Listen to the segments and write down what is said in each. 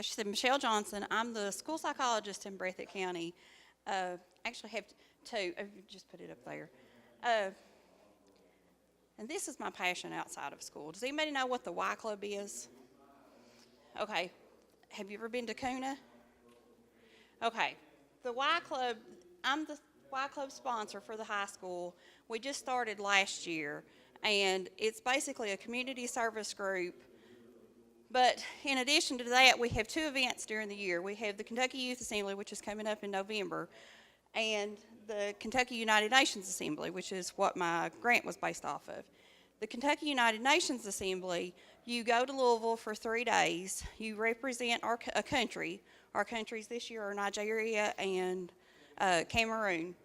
she said, Michelle Johnson. I'm the school psychologist in Breathitt County. Actually have two. Oh, you just put it up there. And this is my passion outside of school. Does anybody know what the Y Club is? Okay. Have you ever been to Kuna? Okay. The Y Club, I'm the Y Club sponsor for the high school. We just started last year, and it's basically a community service group. But in addition to that, we have two events during the year. We have the Kentucky Youth Assembly, which is coming up in November, and the Kentucky United Nations Assembly, which is what my grant was based off of. The Kentucky United Nations Assembly, you go to Louisville for 3 days. You represent a country. Our countries this year are Nigeria and Cameroon.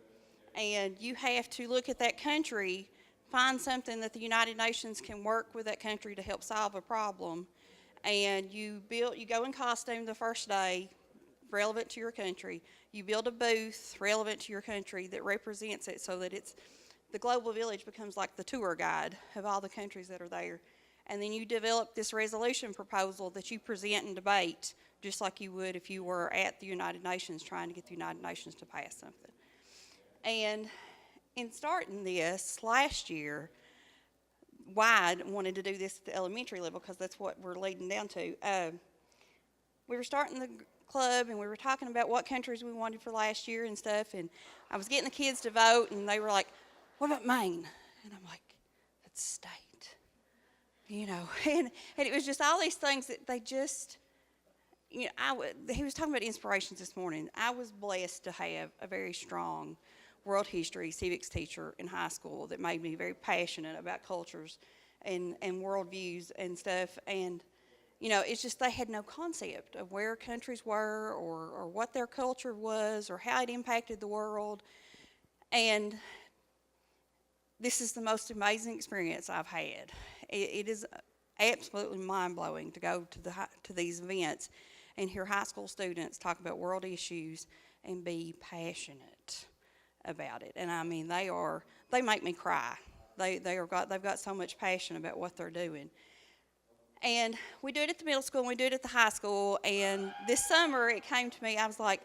And you have to look at that country, find something that the United Nations can work with that country to help solve a problem. And you go in costume the first day, relevant to your country. You build a booth relevant to your country that represents it, so that the global village becomes like the tour guide of all the countries that are there. And then you develop this resolution proposal that you present and debate, just like you would if you were at the United Nations trying to get the United Nations to pass something. And in starting this last year, Wide wanted to do this at the elementary level because that's what we're leading down to. We were starting the club, and we were talking about what countries we wanted for last year and stuff, and I was getting the kids to vote, and they were like, what about Maine? And I'm like, that's state, you know. And it was just all these things that they just, you know, he was talking about inspirations this morning. I was blessed to have a very strong world history civics teacher in high school that made me very passionate about cultures and worldviews and stuff. And, you know, it's just they had no concept of where countries were or what their culture was or how it impacted the world. And this is the most amazing experience I've had. It is absolutely mind-blowing to go to these events and hear high school students talk about world issues and be passionate about it. And I mean, they make me cry. They've got so much passion about what they're doing. And we do it at the middle school and we do it at the high school. And this summer it came to me, I was like,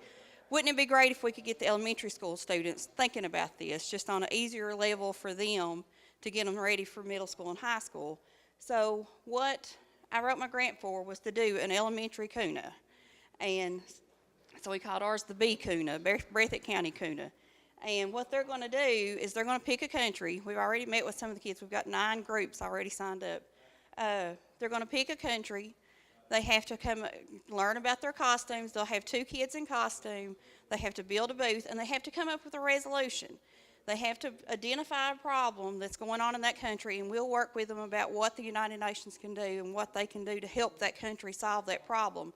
wouldn't it be great if we could get the elementary school students thinking about this, just on an easier level for them to get them ready for middle school and high school? So what I wrote my grant for was to do an elementary Kuna. And so we called ours the B Kuna, Breathitt County Kuna. And what they're going to do is they're going to pick a country. We've already met with some of the kids. We've got 9 groups already signed up. They're going to pick a country. They have to come learn about their costumes. They'll have 2 kids in costume. They have to build a booth, and they have to come up with a resolution. They have to identify a problem that's going on in that country, and we'll work with them about what the United Nations can do and what they can do to help that country solve that problem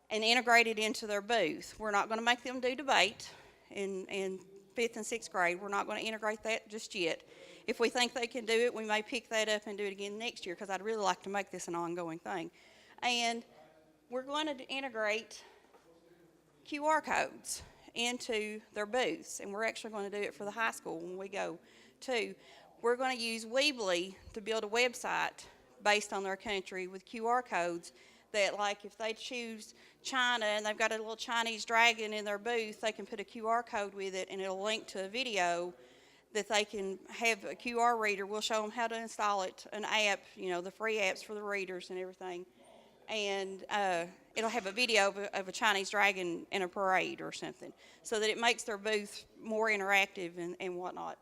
and integrate it into their booth. We're not going to make them do debate in 5th and 6th grade. We're not going to integrate that just yet. If we think they can do it, we may pick that up and do it again next year, because I'd really like to make this an ongoing thing. And we're going to integrate QR codes into their booths, and we're actually going to do it for the high school when we go too. We're going to use Weebly to build a website based on their country with QR codes that, like, if they choose China and they've got a little Chinese dragon in their booth, they can put a QR code with it and it'll link to a video that they can have a QR reader. We'll show them how to install it, an app, you know, the free apps for the readers and everything. And it'll have a video of a Chinese dragon in a parade or something, so that it makes their booth more interactive and whatnot.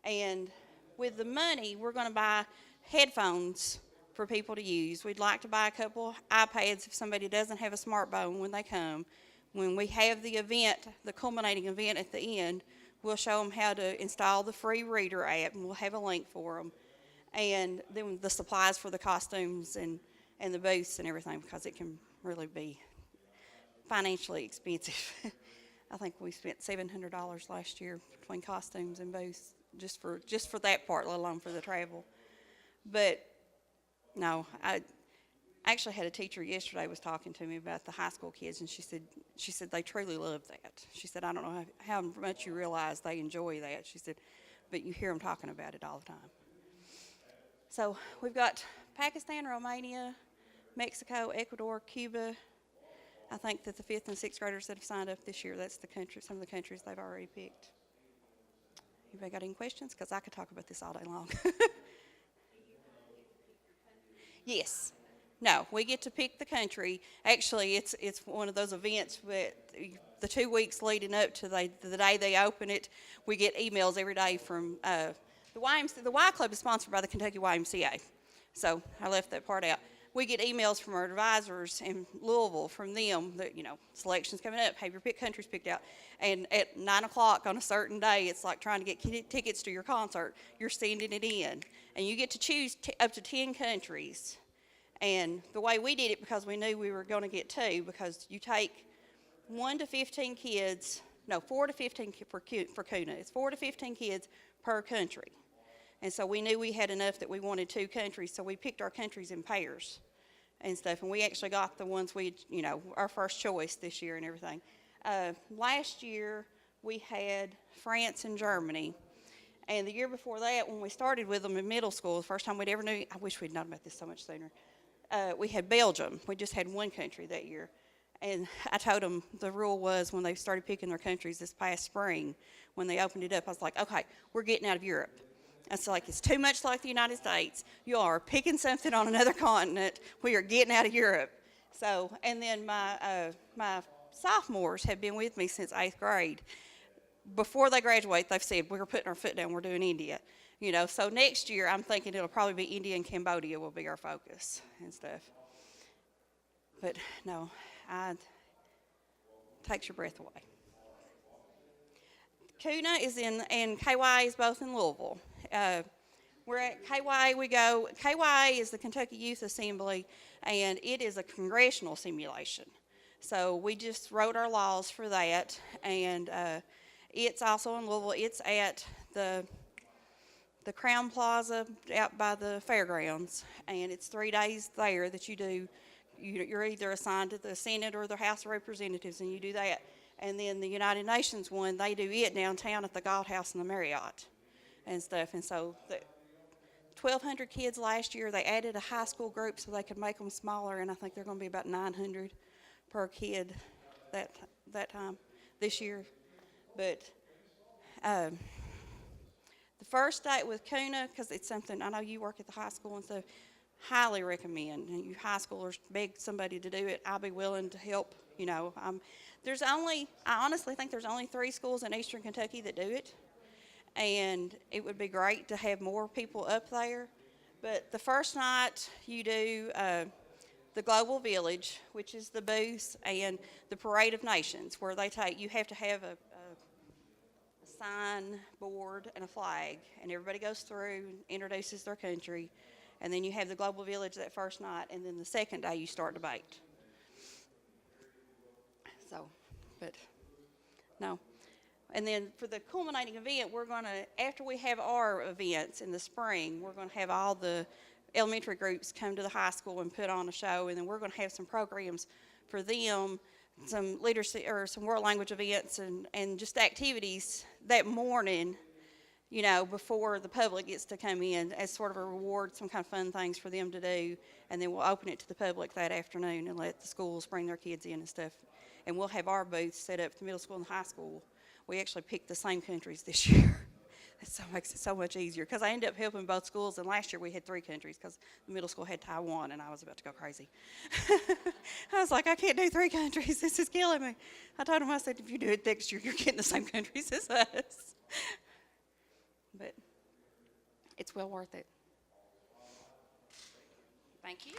And with the money, we're going to buy headphones for people to use. We'd like to buy a couple iPads if somebody doesn't have a smartphone when they come. When we have the event, the culminating event at the end, we'll show them how to install the free reader app, and we'll have a link for them. And then the supplies for the costumes and the booths and everything, because it can really be financially expensive. I think we spent $700 last year between costumes and booths just for that part, let alone for the travel. But no, I actually had a teacher yesterday was talking to me about the high school kids, and she said they truly love that. She said, I don't know how much you realize they enjoy that. She said, but you hear them talking about it all the time. So we've got Pakistan, Romania, Mexico, Ecuador, Cuba, I think that the 5th and 6th graders that have signed up this year, that's the country, some of the countries they've already picked. Anybody got any questions? Because I could talk about this all day long. Yes. No, we get to pick the country. Actually, it's one of those events that the 2 weeks leading up to the day they open it, we get emails every day from the YMCA. The Y Club is sponsored by the Kentucky YMCA, so I left that part out. We get emails from our advisors in Louisville from them that, selections coming up, have your countries picked out. And at 9 o'clock on a certain day, it's like trying to get tickets to your concert. You're sending it in. And you get to choose up to 10 countries. And the way we did it, because we knew we were going to get 2, because you take 4 to 15 kids for CUNA. It's 4 to 15 kids per country. And so we knew we had enough that we wanted 2 countries, so we picked our countries in pairs and stuff. And we actually got the ones our first choice this year and everything. Last year, we had France and Germany. And the year before that, when we started with them in middle school, the first time we'd ever knew, I wish we'd known about this so much sooner, we had Belgium. We just had 1 country that year. And I told them the rule was when they started picking their countries this past spring, when they opened it up, I was like, okay, we're getting out of Europe. It's like, it's too much like the United States. You are picking something on another continent. We are getting out of Europe. So, and then my sophomores have been with me since 8th grade. Before they graduate, they've said, we're putting our foot down, we're doing India. So next year, I'm thinking it'll probably be India and Cambodia will be our focus and stuff. But no, it takes your breath away. CUNA is and KY is both in Louisville. We're at KY, KY is the Kentucky Youth Assembly, and it is a congressional simulation. So we just wrote our laws for that, and it's also in Louisville. It's at the Crown Plaza out by the fairgrounds, and it's 3 days there that you do. You're either assigned to the Senate or the House of Representatives, and you do that. And then the United Nations one, they do it downtown at the Galt House and the Marriott and stuff. And so 1,200 kids last year. They added a high school group so they could make them smaller, and I think they're going to be about 900 per kid that time this year. But the first day with CUNA, because it's something, I know you work at the high school and stuff, highly recommend. And you high schoolers beg somebody to do it, I'll be willing to help. I honestly think there's only 3 schools in Eastern Kentucky that do it. And it would be great to have more people up there. But the first night you do the Global Village, which is the booths, and the Parade of Nations, where you have to have a sign board and a flag, and everybody goes through and introduces their country. And then you have the Global Village that first night, and then the second day you start debate. So, but no. And then for the culminating event, after we have our events in the spring, we're going to have all the elementary groups come to the high school and put on a show, and then we're going to have some programs for them, some literacy or some world language events and just activities that morning, before the public gets to come in as sort of a reward, some kind of fun things for them to do, and then we'll open it to the public that afternoon and let the schools bring their kids in and stuff. And we'll have our booths set up at the middle school and the high school. We actually picked the same countries this year. That makes it so much easier, because I ended up helping both schools, and last year we had 3 countries because the middle school had Taiwan, and I was about to go crazy. I was like, I can't do 3 countries. This is killing me. I told them, I said, if you do it next year, you're getting the same countries as us. But it's well worth it. Thank you.